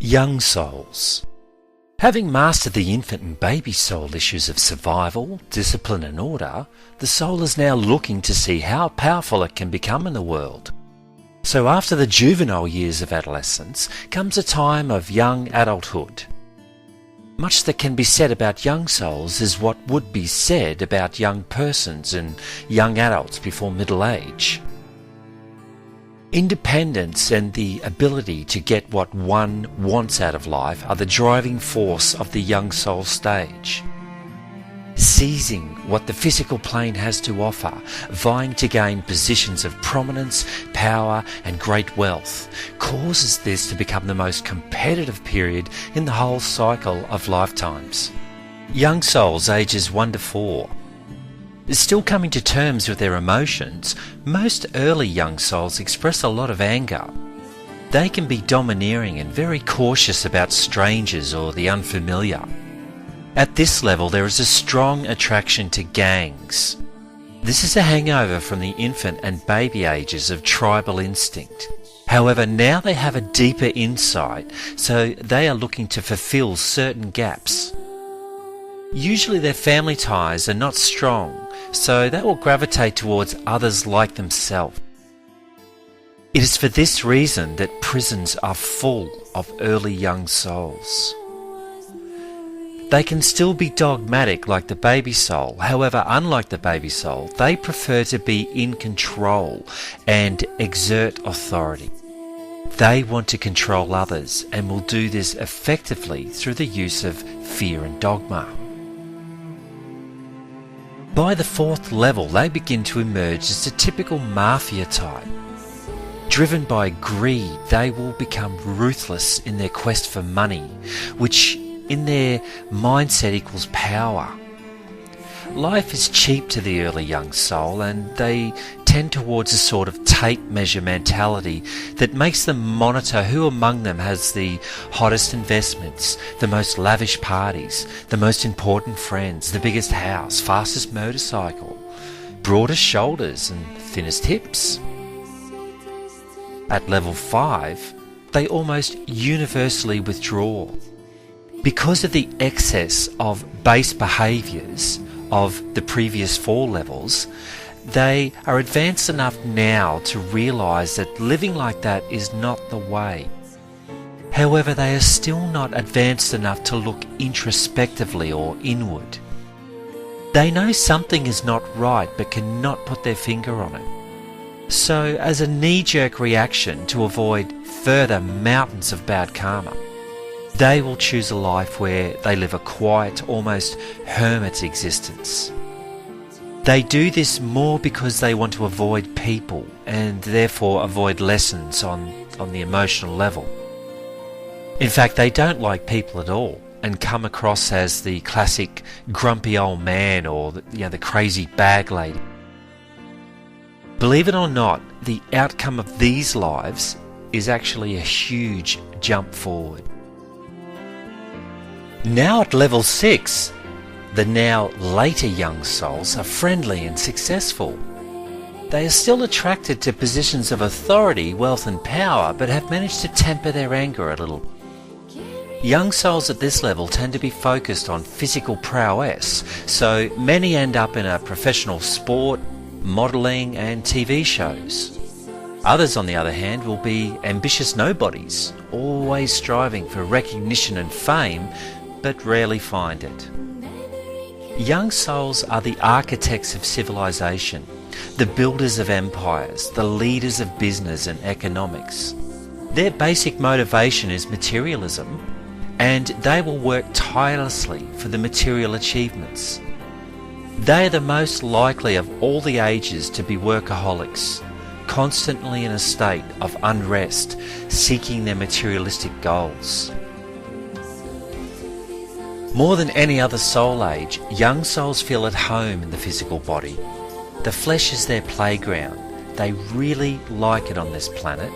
Young souls. Having mastered the infant and baby soul issues of survival, discipline and order, the soul is now looking to see how powerful it can become in the world. So after the juvenile years of adolescence comes a time of young adulthood. Much that can be said about young souls is what would be said about young persons and young adults before middle age. Independence and the ability to get what one wants out of life are the driving force of the young soul stage. Seizing what the physical plane has to offer, vying to gain positions of prominence, power and great wealth, causes this to become the most competitive period in the whole cycle of lifetimes. Young souls ages 1 to 4. Still coming to terms with their emotions, most early young souls express a lot of anger. They can be domineering and very cautious about strangers or the unfamiliar. At this level, there is a strong attraction to gangs. This is a hangover from the infant and baby ages of tribal instinct. However, now they have a deeper insight, so they are looking to fulfill certain gaps. Usually their family ties are not strong, so they will gravitate towards others like themselves. It is for this reason that prisons are full of early young souls. They can still be dogmatic like the baby soul. However, unlike the baby soul, they prefer to be in control and exert authority. They want to control others and will do this effectively through the use of fear and dogma. By the 4th level, they begin to emerge as a typical mafia type. Driven by greed, they will become ruthless in their quest for money, which in their mindset equals power. Life is cheap to the early young soul, and they tend towards a sort of tape measure mentality that makes them monitor who among them has the hottest investments, the most lavish parties, the most important friends, the biggest house, fastest motorcycle, broadest shoulders and thinnest hips. At level 5, they almost universally withdraw. Because of the excess of base behaviours of the previous 4 levels, they are advanced enough now to realise that living like that is not the way. However, they are still not advanced enough to look introspectively or inward. They know something is not right but cannot put their finger on it. So, as a knee-jerk reaction to avoid further mountains of bad karma, they will choose a life where they live a quiet, almost hermit existence. They do this more because they want to avoid people and therefore avoid lessons on the emotional level. In fact, they don't like people at all and come across as the classic grumpy old man or the crazy bag lady. Believe it or not, the outcome of these lives is actually a huge jump forward. Now at level 6, the now later young souls are friendly and successful. They are still attracted to positions of authority, wealth and power, but have managed to temper their anger a little. Young souls at this level tend to be focused on physical prowess, so many end up in a professional sport, modelling and TV shows. Others, on the other hand, will be ambitious nobodies, always striving for recognition and fame, but rarely find it. Young souls are the architects of civilization, the builders of empires, the leaders of business and economics. Their basic motivation is materialism, and they will work tirelessly for the material achievements. They are the most likely of all the ages to be workaholics, constantly in a state of unrest, seeking their materialistic goals. More than any other soul age, young souls feel at home in the physical body. The flesh is their playground. They really like it on this planet.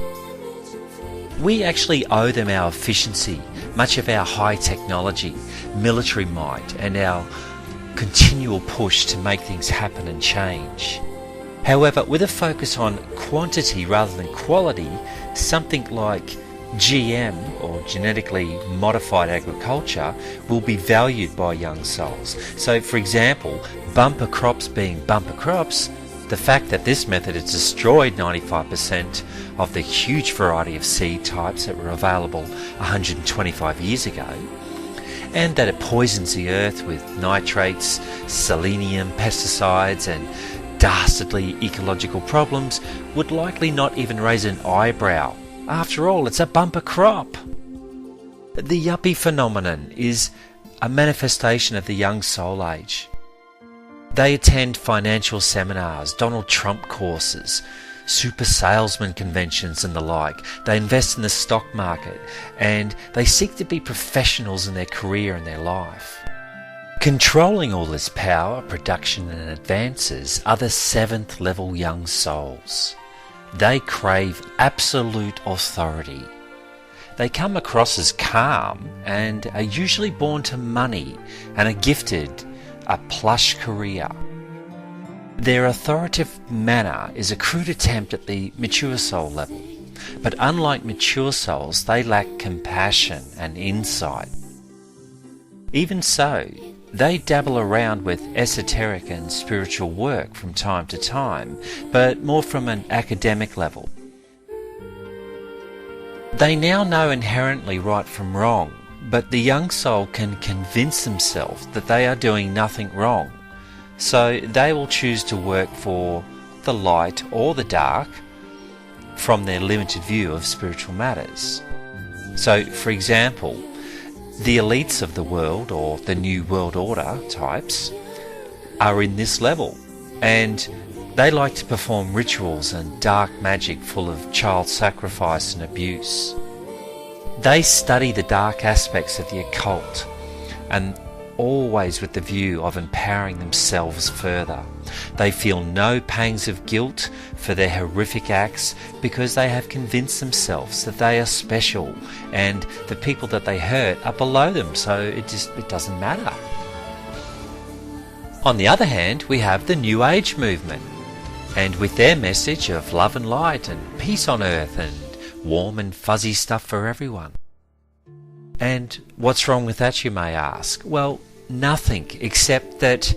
We actually owe them our efficiency, much of our high technology, military might, and our continual push to make things happen and change. However, with a focus on quantity rather than quality, something like GM, or genetically modified agriculture, will be valued by young souls. So, for example, bumper crops being bumper crops, the fact that this method has destroyed 95% of the huge variety of seed types that were available 125 years ago, and that it poisons the earth with nitrates, selenium, pesticides, and dastardly ecological problems, would likely not even raise an eyebrow. After all, it's a bumper crop. The yuppie phenomenon is a manifestation of the young soul age. They attend financial seminars, Donald Trump courses, super salesman conventions and the like. They invest in the stock market and they seek to be professionals in their career and their life. Controlling all this power, production and advances are the 7th level young souls. They crave absolute authority. They come across as calm and are usually born to money and are gifted a plush career. Their authoritative manner is a crude attempt at the mature soul level, but unlike mature souls, they lack compassion and insight. Even so, they dabble around with esoteric and spiritual work from time to time, but more from an academic level. They now know inherently right from wrong, but the young soul can convince themselves that they are doing nothing wrong. So they will choose to work for the light or the dark from their limited view of spiritual matters. So, for example, the elites of the world, or the New World Order types, are in this level, and they like to perform rituals and dark magic full of child sacrifice and abuse. They study the dark aspects of the occult, and always with the view of empowering themselves further. They feel no pangs of guilt for their horrific acts because they have convinced themselves that they are special and the people that they hurt are below them, so it doesn't matter. On the other hand, we have the New Age movement, and with their message of love and light and peace on earth and warm and fuzzy stuff for everyone. And what's wrong with that, you may ask? Well, nothing, except that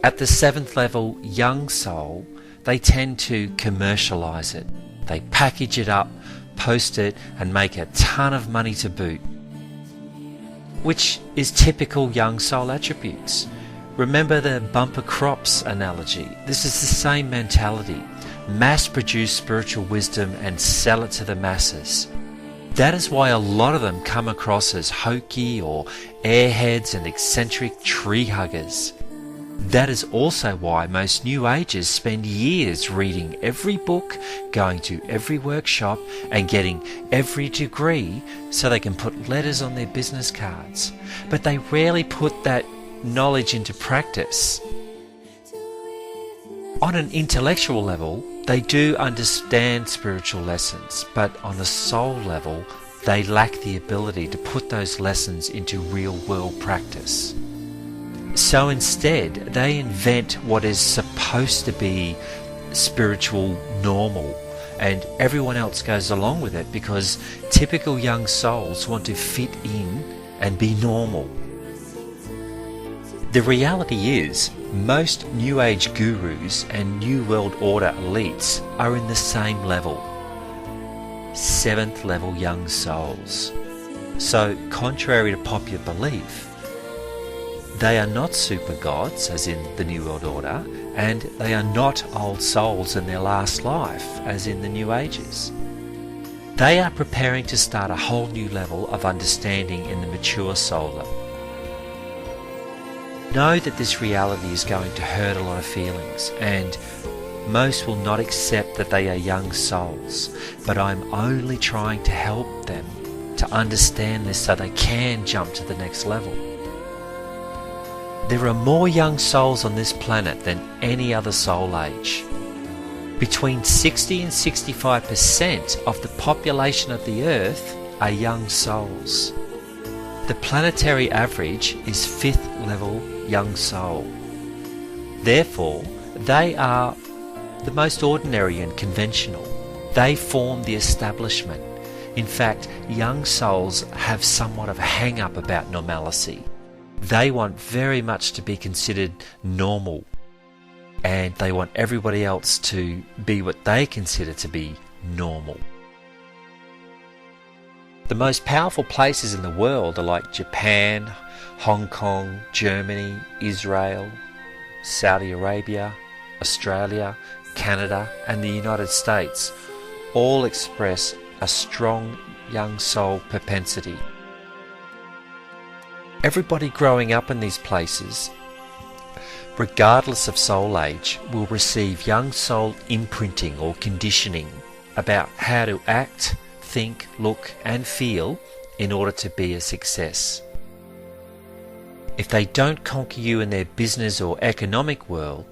at the 7th level young soul, they tend to commercialize it. They package it up, post it, and make a ton of money to boot, which is typical young soul attributes. Remember the bumper crops analogy. This is the same mentality. Mass produce spiritual wisdom and sell it to the masses. That is why a lot of them come across as hokey or airheads and eccentric tree huggers. That is also why most New Agers spend years reading every book, going to every workshop, and getting every degree so they can put letters on their business cards. But they rarely put that knowledge into practice. On an intellectual level, they do understand spiritual lessons, but on a soul level, they lack the ability to put those lessons into real-world practice. So instead, they invent what is supposed to be spiritual normal, and everyone else goes along with it because typical young souls want to fit in and be normal. The reality is, most New Age gurus and New World Order elites are in the same level. 7th level young souls. So, contrary to popular belief, they are not super gods, as in the New World Order, and they are not old souls in their last life, as in the New Ages. They are preparing to start a whole new level of understanding in the mature soul level. Know that this reality is going to hurt a lot of feelings, and most will not accept that they are young souls, but I'm only trying to help them to understand this so they can jump to the next level. There are more young souls on this planet than any other soul age. Between 60 and 65% of the population of the Earth are young souls. The planetary average is 5th level young soul. Therefore, they are the most ordinary and conventional. They form the establishment. In fact, young souls have somewhat of a hang-up about normalcy. They want very much to be considered normal, and they want everybody else to be what they consider to be normal. The most powerful places in the world are like Japan, Hong Kong, Germany, Israel, Saudi Arabia, Australia, Canada, and the United States. All express a strong young soul propensity. Everybody growing up in these places, regardless of soul age, will receive young soul imprinting or conditioning about how to act, think, look and feel in order to be a success. If they don't conquer you in their business or economic world,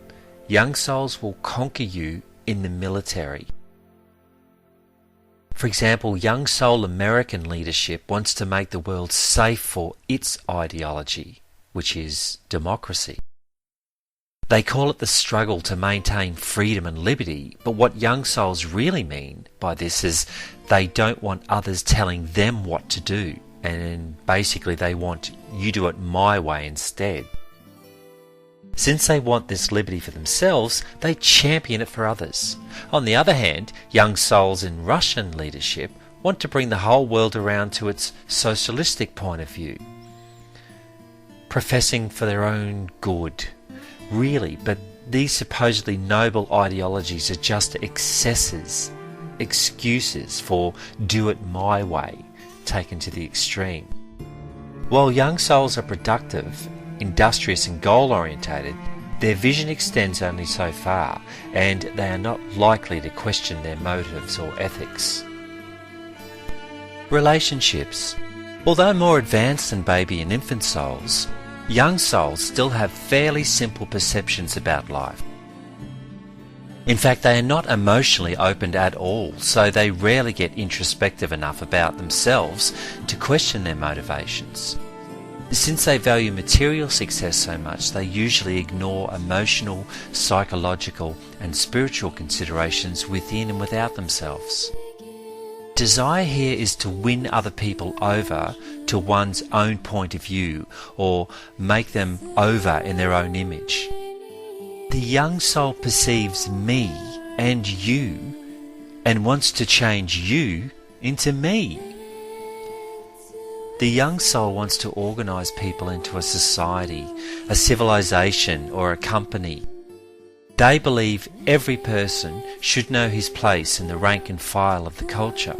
young souls will conquer you in the military. For example, young soul American leadership wants to make the world safe for its ideology, which is democracy. They call it the struggle to maintain freedom and liberty, but what young souls really mean by this is they don't want others telling them what to do, and basically they want you do it my way instead. Since they want this liberty for themselves, they champion it for others. On the other hand, young souls in Russian leadership want to bring the whole world around to its socialistic point of view, professing for their own good. Really, but these supposedly noble ideologies are just excesses, excuses for do it my way, taken to the extreme. While young souls are productive, industrious and goal-orientated, their vision extends only so far, and they are not likely to question their motives or ethics. Relationships. Although more advanced than baby and infant souls, young souls still have fairly simple perceptions about life. In fact, they are not emotionally opened at all, so they rarely get introspective enough about themselves to question their motivations. Since they value material success so much, they usually ignore emotional, psychological and spiritual considerations within and without themselves. Desire here is to win other people over to one's own point of view or make them over in their own image. The young soul perceives me and you and wants to change you into me. The young soul wants to organize people into a society, a civilization or a company. They believe every person should know his place in the rank and file of the culture.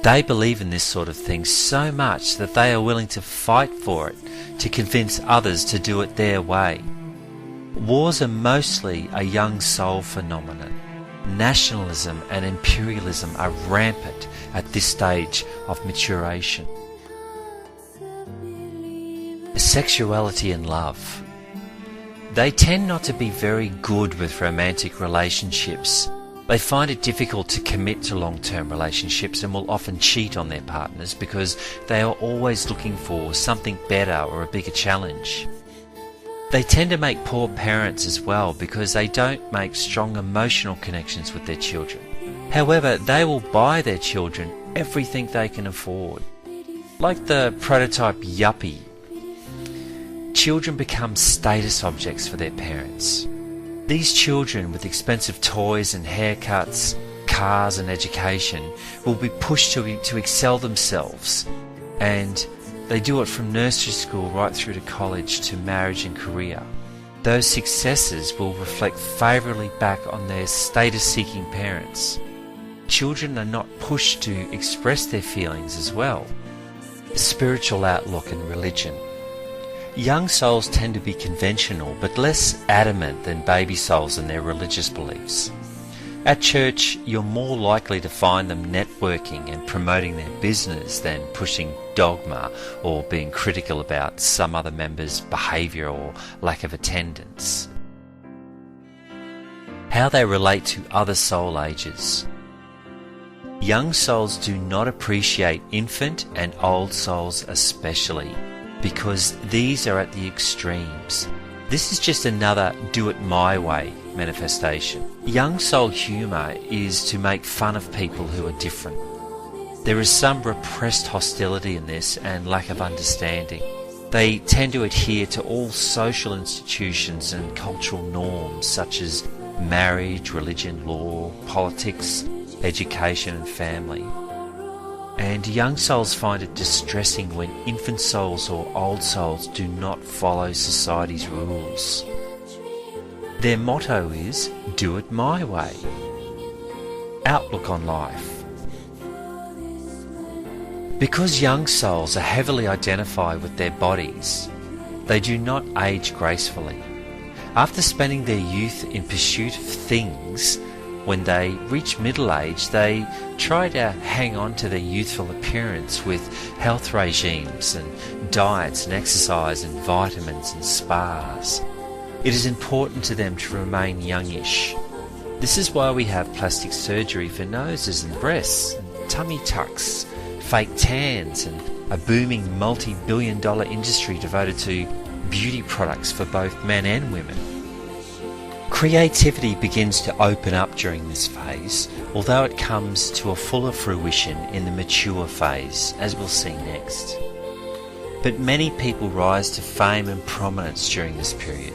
They believe in this sort of thing so much that they are willing to fight for it, to convince others to do it their way. Wars are mostly a young soul phenomenon. Nationalism and imperialism are rampant at this stage of maturation. Sexuality and love. They tend not to be very good with romantic relationships. They find it difficult to commit to long-term relationships and will often cheat on their partners because they are always looking for something better or a bigger challenge. They tend to make poor parents as well because they don't make strong emotional connections with their children. However, they will buy their children everything they can afford. Like the prototype yuppie, children become status objects for their parents. These children with expensive toys and haircuts, cars and education will be pushed to excel themselves, and they do it from nursery school right through to college to marriage and career. Those successes will reflect favourably back on their status-seeking parents. Children are not pushed to express their feelings as well. Spiritual outlook and religion. Young souls tend to be conventional but less adamant than baby souls in their religious beliefs. At church, you're more likely to find them networking and promoting their business than pushing dogma or being critical about some other member's behaviour or lack of attendance. How they relate to other soul ages. Young souls do not appreciate infant and old souls especially, because these are at the extremes. This is just another do it my way manifestation. Young soul humour is to make fun of people who are different. There is some repressed hostility in this and lack of understanding. They tend to adhere to all social institutions and cultural norms such as marriage, religion, law, politics, education and family. And young souls find it distressing when infant souls or old souls do not follow society's rules. Their motto is, "Do it my way." Outlook on life. Because young souls are heavily identified with their bodies, they do not age gracefully. After spending their youth in pursuit of things, when they reach middle age, they try to hang on to their youthful appearance with health regimes and diets and exercise and vitamins and spas. It is important to them to remain youngish. This is why we have plastic surgery for noses and breasts, and tummy tucks, fake tans, and a booming multi-billion-dollar industry devoted to beauty products for both men and women. Creativity begins to open up during this phase, although it comes to a fuller fruition in the mature phase, as we'll see next. But many people rise to fame and prominence during this period.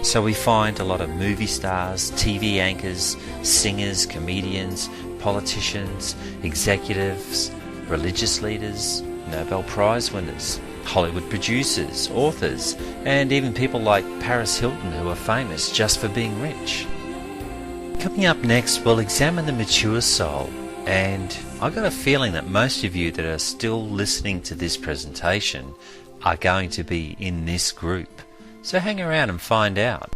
So we find a lot of movie stars, TV anchors, singers, comedians, politicians, executives, religious leaders, Nobel Prize winners, Hollywood producers, authors, and even people like Paris Hilton who are famous just for being rich. Coming up next, we'll examine the mature soul, and I've got a feeling that most of you that are still listening to this presentation are going to be in this group. So hang around and find out.